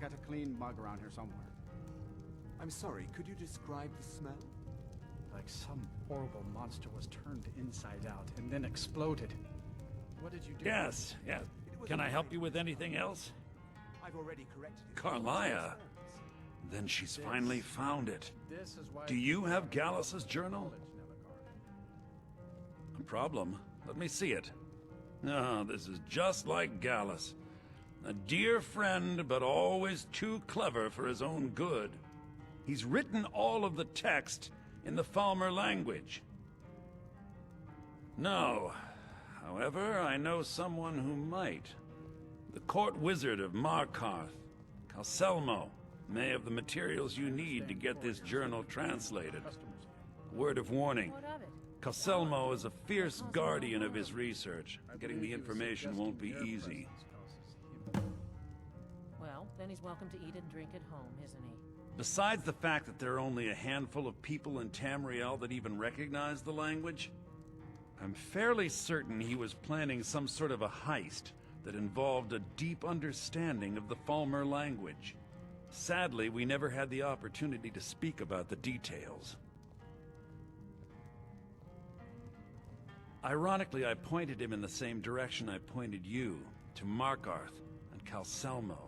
at a clean mug around here somewhere. I'm sorry, could you describe the smell? Like some horrible monster was turned inside out and then exploded. What did you do? Yes. Can I help you with anything else? I've already corrected it. Carlia. Then she's finally found it. This is why Do you have Gallus's journal? A problem? Let me see it. Oh, this is just like Gallus. A dear friend, but always too clever for his own good. He's written all of the text in the Falmer language. No. However, I know someone who might. The court wizard of Markarth, Calselmo, may have the materials you need to get this journal translated. Word of warning. What of it? Calselmo is a fierce guardian of his research. Getting the information won't be easy. Well, then he's welcome to eat and drink at home, isn't he? Besides the fact that there are only a handful of people in Tamriel that even recognize the language, I'm fairly certain he was planning some sort of a heist that involved a deep understanding of the Falmer language. Sadly, we never had the opportunity to speak about the details. Ironically, I pointed him in the same direction I pointed you, to Markarth and Calselmo.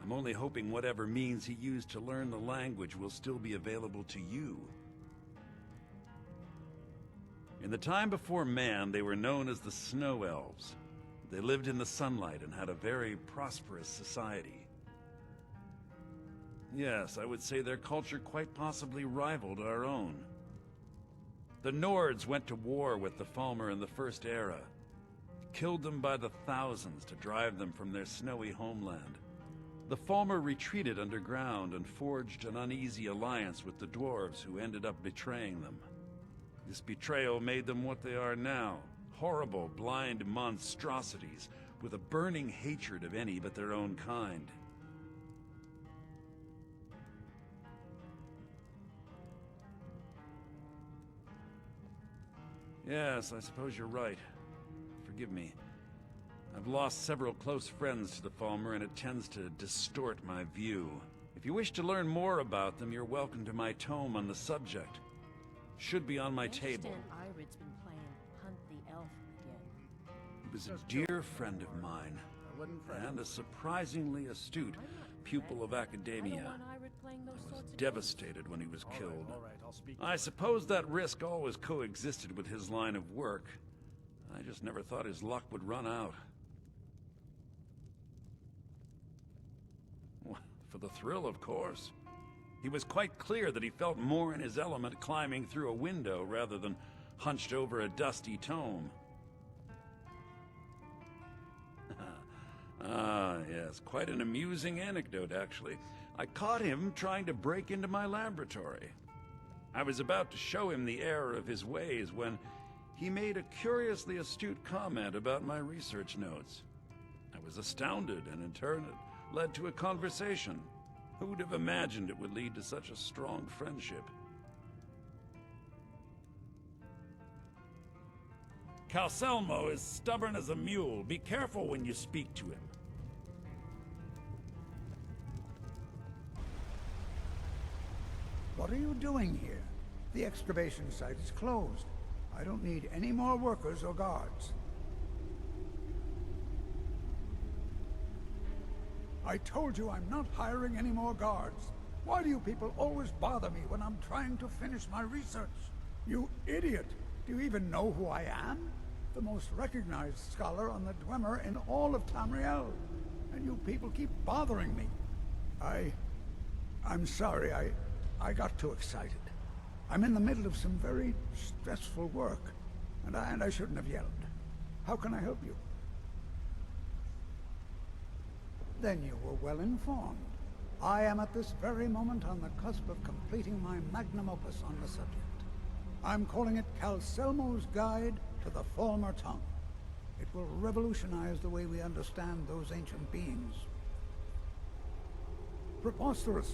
I'm only hoping whatever means he used to learn the language will still be available to you. In the time before man, they were known as the Snow Elves. They lived in the sunlight and had a very prosperous society. Yes, I would say their culture quite possibly rivaled our own. The Nords went to war with the Falmer in the First Era, killed them by the thousands to drive them from their snowy homeland. The Falmer retreated underground and forged an uneasy alliance with the dwarves who ended up betraying them. This betrayal made them what they are now, horrible, blind monstrosities with a burning hatred of any but their own kind. Yes, I suppose you're right. Forgive me. I've lost several close friends to the Falmer, and it tends to distort my view. If you wish to learn more about them, you're welcome to my tome on the subject. Should be on my table. Irid's been playing Hunt the Elf again. He was a dear friend of mine, and a surprisingly astute pupil of academia. I was devastated when he was killed. I suppose that risk always coexisted with his line of work. I just never thought his luck would run out. For the thrill, of course. He was quite clear that he felt more in his element climbing through a window rather than hunched over a dusty tome. Ah, yes, quite an amusing anecdote, actually. I caught him trying to break into my laboratory. I was about to show him the error of his ways when he made a curiously astute comment about my research notes. I was astounded, and in turn it led to a conversation. Who would have imagined it would lead to such a strong friendship? Calselmo is stubborn as a mule. Be careful when you speak to him. What are you doing here? The excavation site is closed. I don't need any more workers or guards. I told you I'm not hiring any more guards. Why do you people always bother me when I'm trying to finish my research? You idiot! Do you even know who I am? The most recognized scholar on the Dwemer in all of Tamriel. And you people keep bothering me. I'm sorry, I got too excited. I'm in the middle of some very stressful work, and I shouldn't have yelled. How can I help you? Then you were well informed. I am at this very moment on the cusp of completing my magnum opus on the subject. I'm calling it Calselmo's Guide to the Falmer Tongue. It will revolutionize the way we understand those ancient beings. Preposterous!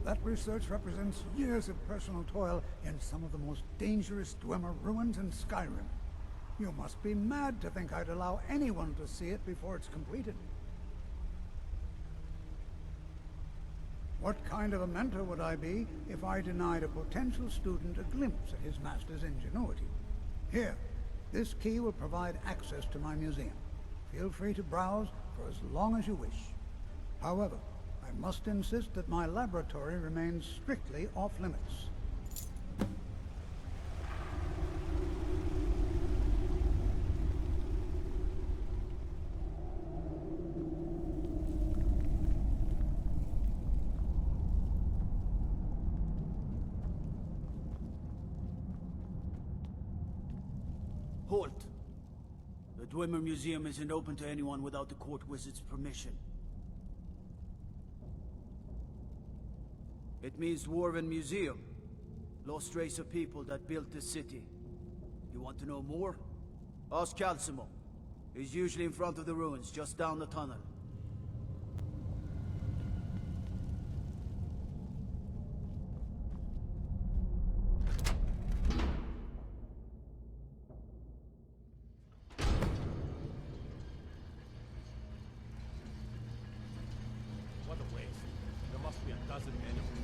That research represents years of personal toil in some of the most dangerous Dwemer ruins in Skyrim. You must be mad to think I'd allow anyone to see it before it's completed. What kind of a mentor would I be if I denied a potential student a glimpse at his master's ingenuity? Here, this key will provide access to my museum. Feel free to browse for as long as you wish. However, I must insist that my laboratory remains strictly off-limits. Halt! The Dwemer Museum isn't open to anyone without the court wizard's permission. It means Dwarven Museum. Lost race of people that built this city. You want to know more? Ask Calcimo. He's usually in front of the ruins, just down the tunnel. What a waste. There must be a dozen men of them.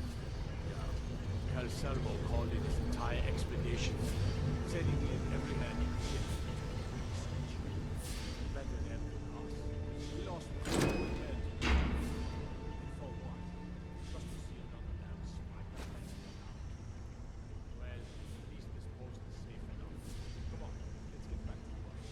Calcelmo called in his entire expedition, sending in every man he could get. Better than for us. We lost 2 men. And for what? Just to see another damn spider fence run out. Well, at least this post is safe enough. Come on, let's get back to work.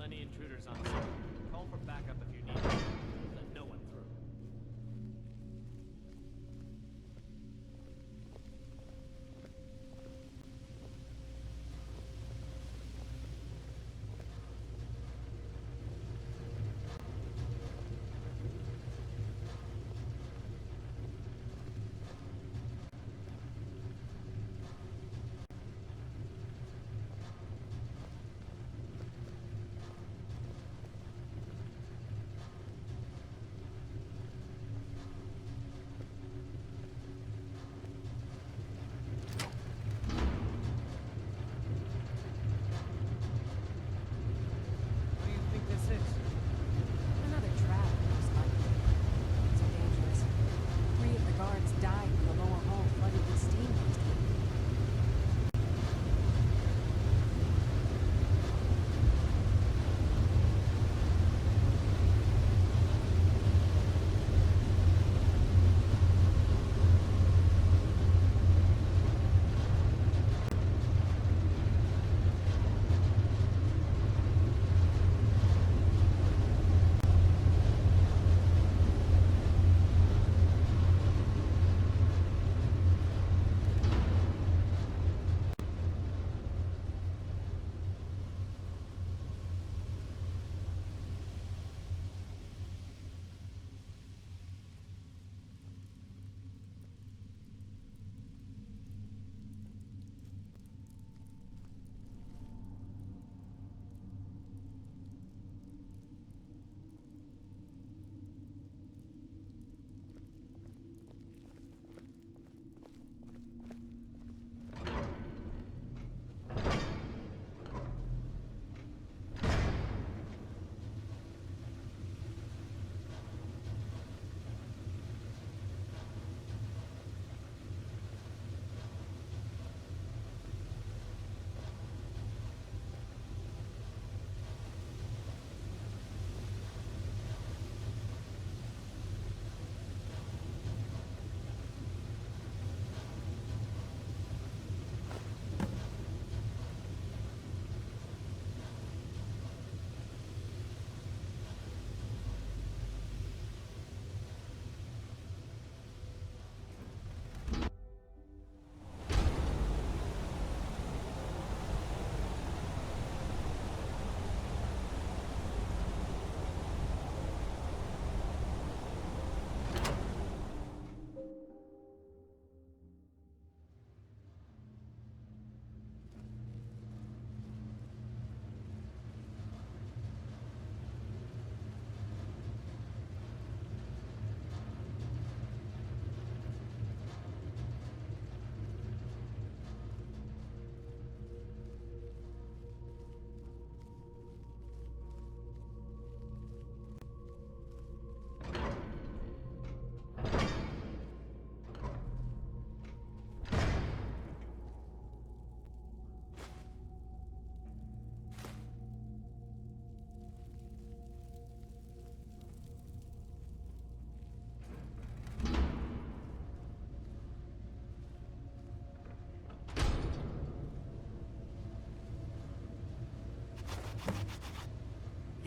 Any intruders on site. Call for backup if you need it. Let no one through.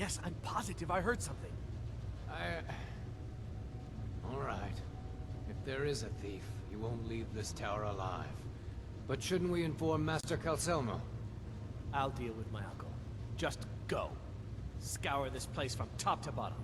Yes, I'm positive I heard something. All right. If there is a thief, he won't leave this tower alive. But shouldn't we inform Master Calcelmo? I'll deal with my uncle. Just go. Scour this place from top to bottom.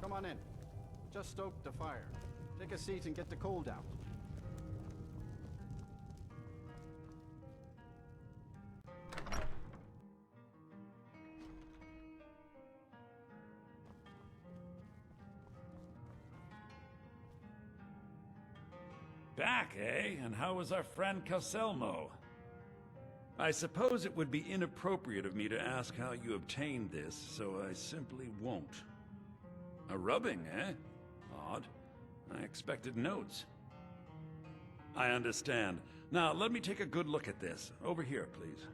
Come on in. Just stoked the fire. Take a seat and get the cold out. Back, eh? And how was our friend Calcelmo? I suppose it would be inappropriate of me to ask how you obtained this, so I simply won't. A rubbing, eh? Odd. I expected notes. I understand. Now, let me take a good look at this. Over here, please.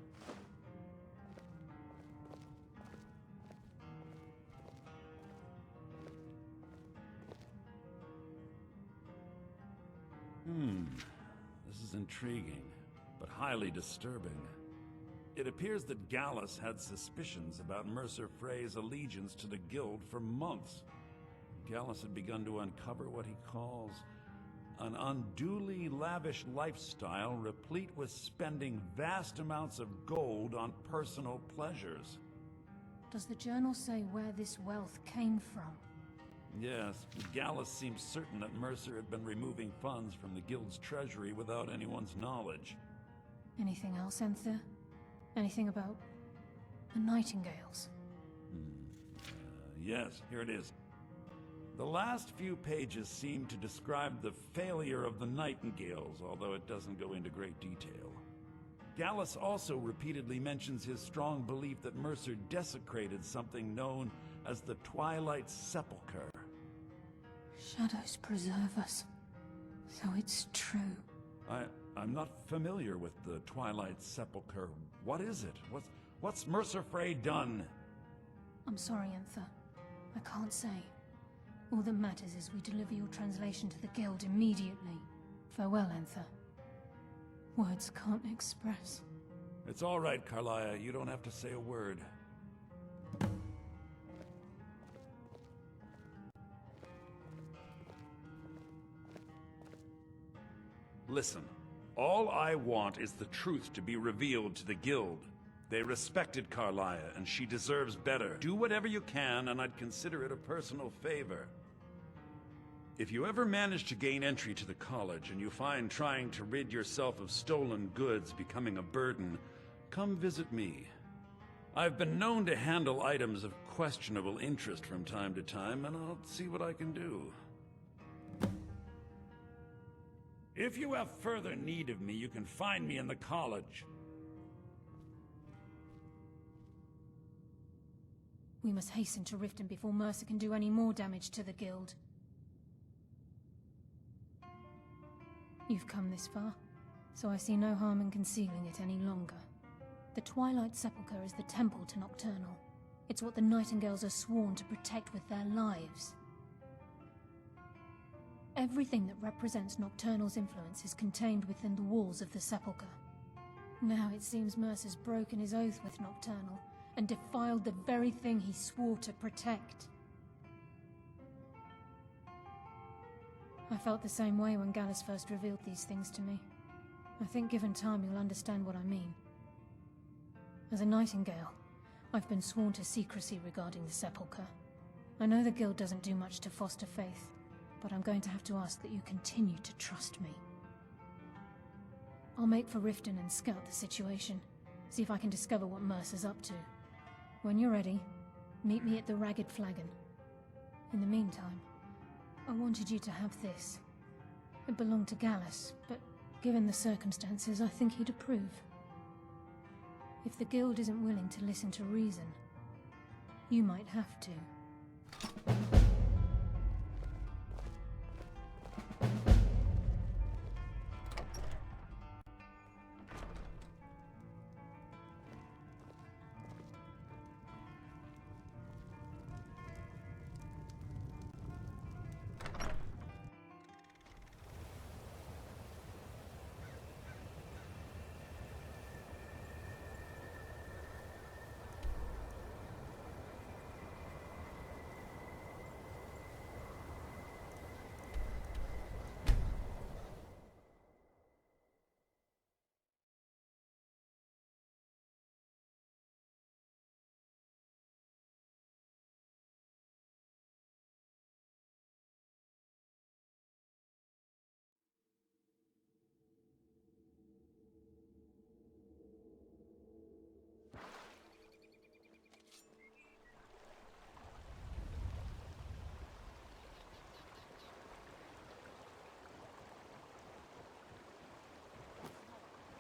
This is intriguing, but highly disturbing. It appears that Gallus had suspicions about Mercer Frey's allegiance to the Guild for months. Gallus had begun to uncover what he calls an unduly lavish lifestyle replete with spending vast amounts of gold on personal pleasures. Does the journal say where this wealth came from? Yes, Gallus seems certain that Mercer had been removing funds from the Guild's treasury without anyone's knowledge. Anything else, Enther? Anything about the Nightingales? Yes, here it is. The last few pages seem to describe the failure of the Nightingales, although it doesn't go into great detail. Gallus also repeatedly mentions his strong belief that Mercer desecrated something known as the Twilight Sepulchre. Shadows preserve us. So it's true. I'm not familiar with the Twilight Sepulchre. What is it? What's Mercer Frey done? I'm sorry, Enther. I can't say. All that matters is we deliver your translation to the Guild immediately. Farewell, Enther. Words can't express. It's all right, Carlia. You don't have to say a word. Listen, all I want is the truth to be revealed to the Guild. They respected Carlia, and she deserves better. Do whatever you can, and I'd consider it a personal favor. If you ever manage to gain entry to the college, and you find trying to rid yourself of stolen goods becoming a burden, come visit me. I've been known to handle items of questionable interest from time to time, and I'll see what I can do. If you have further need of me, you can find me in the college. We must hasten to Riften before Mercer can do any more damage to the guild. You've come this far, so I see no harm in concealing it any longer. The Twilight Sepulchre is the temple to Nocturnal. It's what the Nightingales are sworn to protect with their lives. Everything that represents Nocturnal's influence is contained within the walls of the Sepulchre. Now it seems Mercer's broken his oath with Nocturnal, and defiled the very thing he swore to protect. I felt the same way when Gallus first revealed these things to me. I think given time you'll understand what I mean. As a Nightingale, I've been sworn to secrecy regarding the Sepulchre. I know the Guild doesn't do much to foster faith, but I'm going to have to ask that you continue to trust me. I'll make for Riften and scout the situation, see if I can discover what Mercer's up to. When you're ready, meet me at the Ragged Flagon. In the meantime, I wanted you to have this. It belonged to Gallus, but given the circumstances, I think he'd approve. If the Guild isn't willing to listen to reason, you might have to.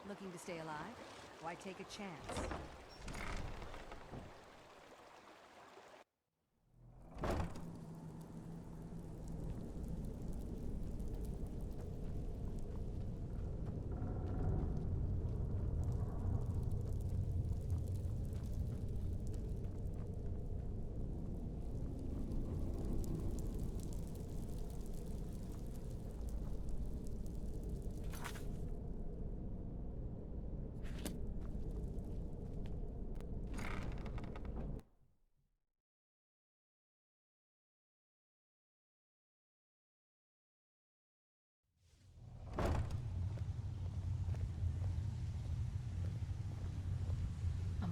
Looking to stay alive? Why take a chance?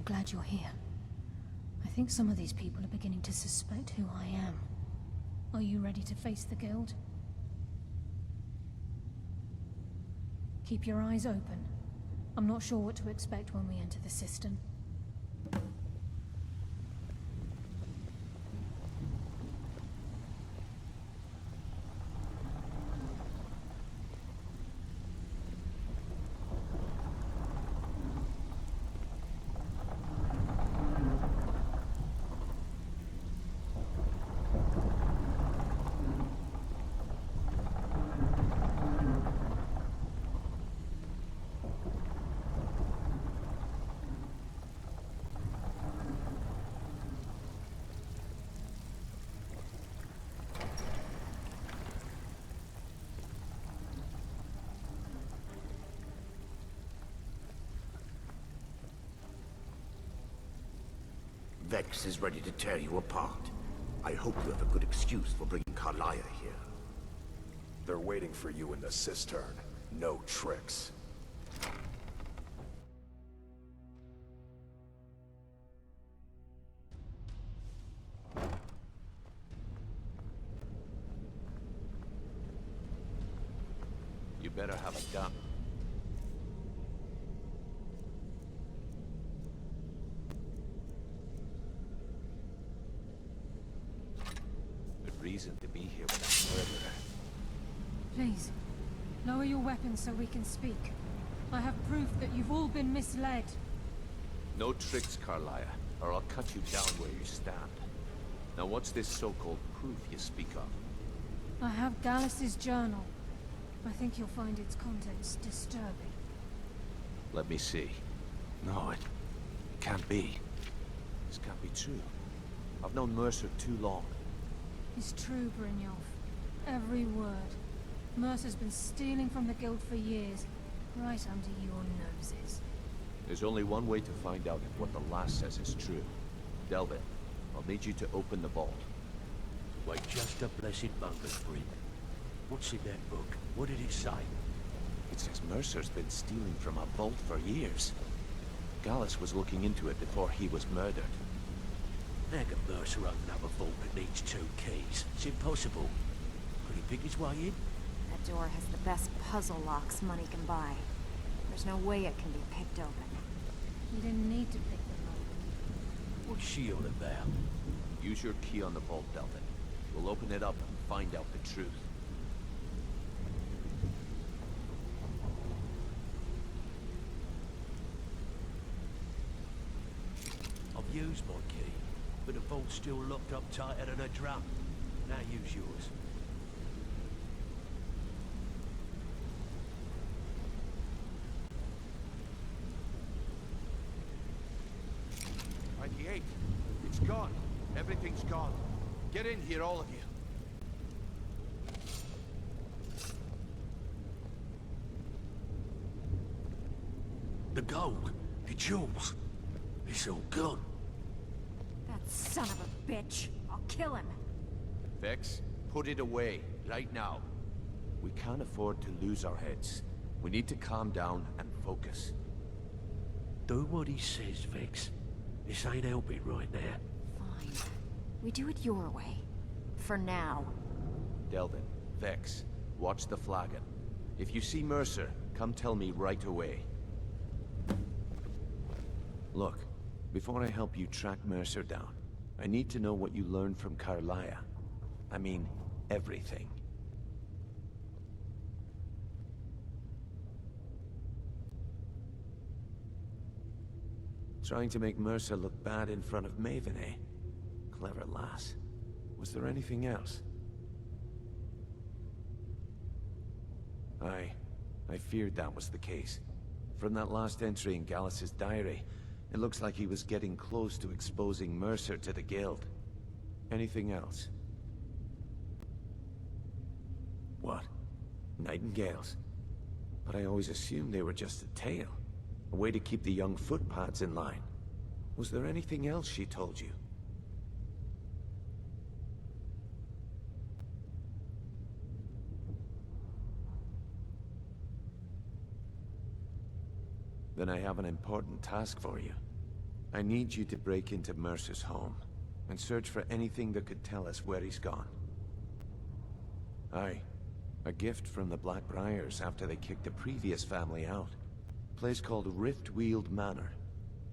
Glad you're here. I think some of these people are beginning to suspect who I am. Are you ready to face the Guild? Keep your eyes open. I'm not sure what to expect when we enter the cistern. Vex is ready to tear you apart. I hope you have a good excuse for bringing Carlia here. They're waiting for you in the cistern. No tricks. You better have a gun. reason to be here with a murderer. Please, lower your weapons so we can speak. I have proof that you've all been misled. No tricks, Carlia, or I'll cut you down where you stand. Now what's this so-called proof you speak of? I have Gallus's journal. I think you'll find its contents disturbing. Let me see. No, it can't be. This can't be true. I've known Mercer too long. It's true, Brynjolf. Every word. Mercer's been stealing from the Guild for years, right under your noses. There's only one way to find out if what the lass says is true. Delvin, I'll need you to open the vault. Wait just a blessed moment, Bryn. What's in that book? What did it say? It says Mercer's been stealing from a vault for years. Gallus was looking into it before he was murdered. How can Mercer open up a vault that needs 2 keys? It's impossible. Could he pick his way in? That door has the best puzzle locks money can buy. There's no way it can be picked open. You didn't need to pick them up. What's she all about? Use your key on the vault, Delvin. We'll open it up and find out the truth. I've used my key, but the vault's still locked up tighter than a drum. Now use yours. It's gone. Everything's gone. Get in here, all of you. The gold, the jewels, it's all gone. That son of a bitch. I'll kill him. Vex, put it away, right now. We can't afford to lose our heads. We need to calm down and focus. Do what he says, Vex. This ain't helping right now. Fine. We do it your way. For now. Delvin, Vex, watch the flagon. If you see Mercer, come tell me right away. Look, before I help you track Mercer down, I need to know what you learned from Carlia. I mean, everything. Trying to make Mercer look bad in front of Maven, eh? Clever lass. Was there anything else? I feared that was the case. From that last entry in Gallus's diary, it looks like he was getting close to exposing Mercer to the Guild. Anything else? What? Nightingales? But I always assumed they were just a tale. A way to keep the young footpads in line. Was there anything else she told you? Then I have an important task for you. I need you to break into Mercer's home and search for anything that could tell us where he's gone. Aye, a gift from the Blackbriars after they kicked the previous family out. Place called Riftweald Manor.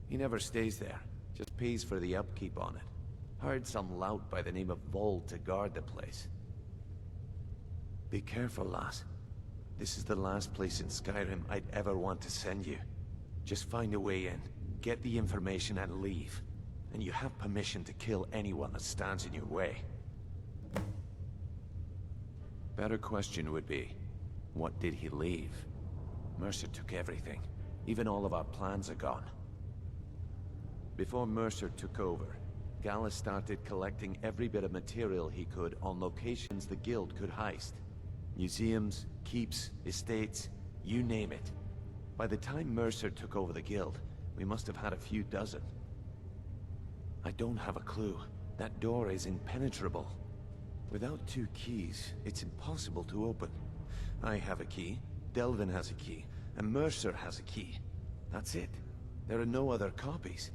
He never stays there, just pays for the upkeep on it. Hired some lout by the name of Vold to guard the place. Be careful, lass. This is the last place in Skyrim I'd ever want to send you. Just find a way in, get the information and leave. And you have permission to kill anyone that stands in your way. Better question would be, what did he leave? Mercer took everything. Even all of our plans are gone. Before Mercer took over, Gallus started collecting every bit of material he could on locations the Guild could heist. Museums, keeps, estates, you name it. By the time Mercer took over the Guild, we must have had a few dozen. I don't have a clue. That door is impenetrable. Without 2 keys, it's impossible to open. I have a key, Delvin has a key, and Mercer has a key. That's it. There are no other copies.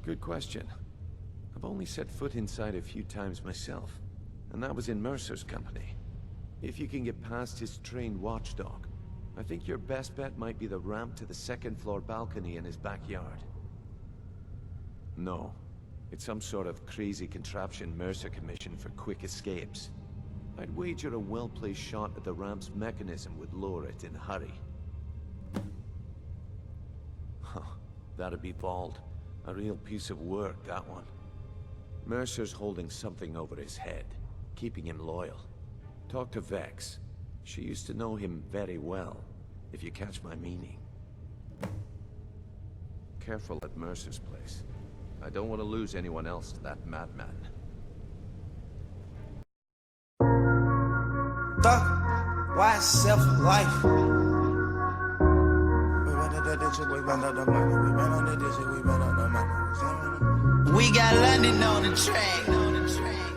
Good question. I've only set foot inside a few times myself, and that was in Mercer's company. If you can get past his trained watchdog, I think your best bet might be the ramp to the 2nd floor balcony in his backyard. No. It's some sort of crazy contraption Mercer commissioned for quick escapes. I'd wager a well-placed shot at the ramp's mechanism would lower it in a hurry. Huh, that'd be bald. A real piece of work, that one. Mercer's holding something over his head, keeping him loyal. Talk to Vex. She used to know him very well, if you catch my meaning. Careful at Mercer's place. I don't want to lose anyone else to that madman. Why self-life? We got London on the track.